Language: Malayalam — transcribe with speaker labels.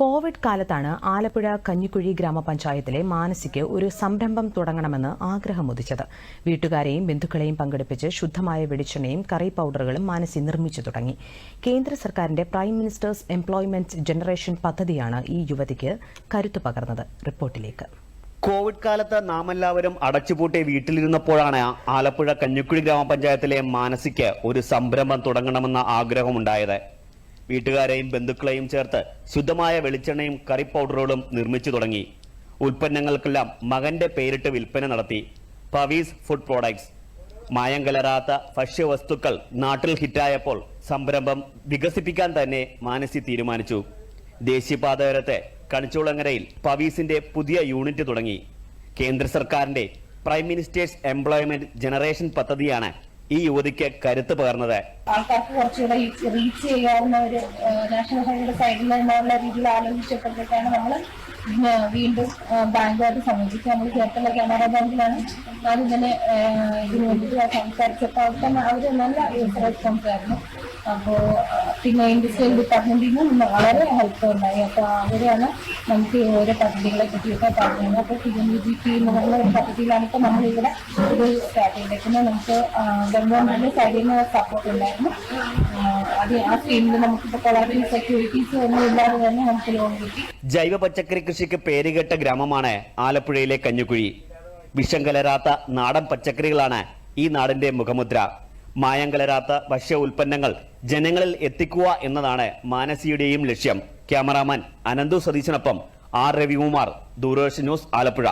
Speaker 1: കോവിഡ് കാലത്താണ് ആലപ്പുഴ കഞ്ഞിക്കുഴി ഗ്രാമപഞ്ചായത്തിലെ മാനസിക്ക് ഒരു സംരംഭം തുടങ്ങണമെന്ന് ആഗ്രഹമുദിച്ചത്. വീട്ടുകാരെയും ബന്ധുക്കളെയും പങ്കെടുപ്പിച്ച് ശുദ്ധമായ വെളിച്ചെണ്ണയും കറി പൌഡറുകളും മാനസി നിർമ്മിച്ചു തുടങ്ങി. കേന്ദ്ര സർക്കാരിന്റെ പ്രൈം മിനിസ്റ്റേഴ്സ് എംപ്ലോയ്മെന്റ് ജനറേഷൻ പദ്ധതിയാണ് ഈ യുവതിക്ക് കരുത്തു പകർന്നത്. റിപ്പോർട്ടിലേക്ക്.
Speaker 2: കോവിഡ് കാലത്ത് നാമെല്ലാവരും അടച്ചുപൂട്ടി വീട്ടിലിരുന്നപ്പോഴാണ് ആലപ്പുഴ കഞ്ഞിക്കുഴി ഗ്രാമപഞ്ചായത്തിലെ മാനസിക്ക് ഒരു സംരംഭം തുടങ്ങണമെന്ന ആഗ്രഹമുണ്ടായത്. വീട്ടുകാരെയും ബന്ധുക്കളെയും ചേർത്ത് ശുദ്ധമായ വെളിച്ചെണ്ണയും കറി പൗഡറുകളും നിർമ്മിച്ചു തുടങ്ങി. ഉൽപ്പന്നങ്ങൾക്കെല്ലാം മകന്റെ പേരിട്ട് വിൽപ്പന നടത്തി. Pavi's food products. മായം കലരാത്ത ഭക്ഷ്യവസ്തുക്കൾ നാട്ടിൽ ഹിറ്റായപ്പോൾ സംരംഭം വികസിപ്പിക്കാൻ തന്നെ മാനസി തീരുമാനിച്ചു. ദേശീയപാതയോരത്തെ കണിച്ചുളങ്ങരയിൽ പവീസിന്റെ പുതിയ യൂണിറ്റ് തുടങ്ങി. കേന്ദ്ര സർക്കാരിന്റെ പ്രൈം മിനിസ്റ്റേഴ്സ് എംപ്ലോയ്മെന്റ് ജനറേഷൻ പദ്ധതിയാണ് ഈ യുവതിക്ക് കരുത്ത് പകർന്നത്.
Speaker 3: ആൾക്കാർക്ക് കുറച്ചുകൂടെ റീച്ച് ചെയ്യാവുന്ന ഒരു നാഷണൽ ഹൈവേയുടെ സൈഡിൽ എന്നുള്ള രീതിയിൽ ആലോചിച്ചപ്പോഴത്തേക്കാണ് നമ്മൾ വീണ്ടും ബാങ്കുമായിട്ട് സംബന്ധിച്ച് നമ്മൾ ചേർത്തുള്ള കാനറ ബാങ്കിലാണ് ഞാനിങ്ങനെ ഇതിനു വേണ്ടിയിട്ട് സംസാരിച്ചപ്പോൾ അവർ നല്ല റെസ്പോൺസ് ആയിരുന്നു. അപ്പോൾ പിന്നെ ഇൻഡസ്ട്രിയൽ ഡിപ്പാർട്ട്മെന്റിൽ നിന്ന് വളരെ ഹെൽപ്പ് ഉണ്ടായി. അപ്പോൾ അവരാണ് നമുക്ക് ഓരോ പദ്ധതികളെ പറ്റിയൊക്കെ പറഞ്ഞത്. അപ്പോൾ PMUGP എന്ന് പറഞ്ഞ ഒരു പദ്ധതിയിലാണ് ഇപ്പോൾ നമ്മളിവിടെ ഇത് സ്റ്റാർട്ട് ചെയ്തത്. പിന്നെ നമുക്ക് ഗവൺമെന്റിന്റെ സൈഡിൽ നിന്ന് സപ്പോർട്ട് ഉണ്ടായിരുന്നു. അത് ആ സ്കീമിൽ നമുക്കിപ്പോൾ കൊളാറ്ററൽ സെക്യൂരിറ്റീസ് ഒന്നും ഇല്ലാതെ തന്നെ നമുക്ക് ലോൺ കിട്ടി.
Speaker 2: ജൈവ പച്ചക്കറി കൃഷിക്ക് പേരുകേട്ട ഗ്രാമമാണ് ആലപ്പുഴയിലെ കഞ്ഞിക്കുഴി. വിഷം കലരാത്ത നാടൻ പച്ചക്കറികളാണ് ഈ നാടിന്റെ മുഖമുദ്ര. മായം കലരാത്ത ഭക്ഷ്യ ഉൽപ്പന്നങ്ങൾ ജനങ്ങളിൽ എത്തിക്കുക എന്നതാണ് മാനസിയുടെയും ലക്ഷ്യം. ക്യാമറാമാൻ അനന്തു സതീശനൊപ്പം R. രവികുമാർ, ദൂരദർശൻ ന്യൂസ്, ആലപ്പുഴ.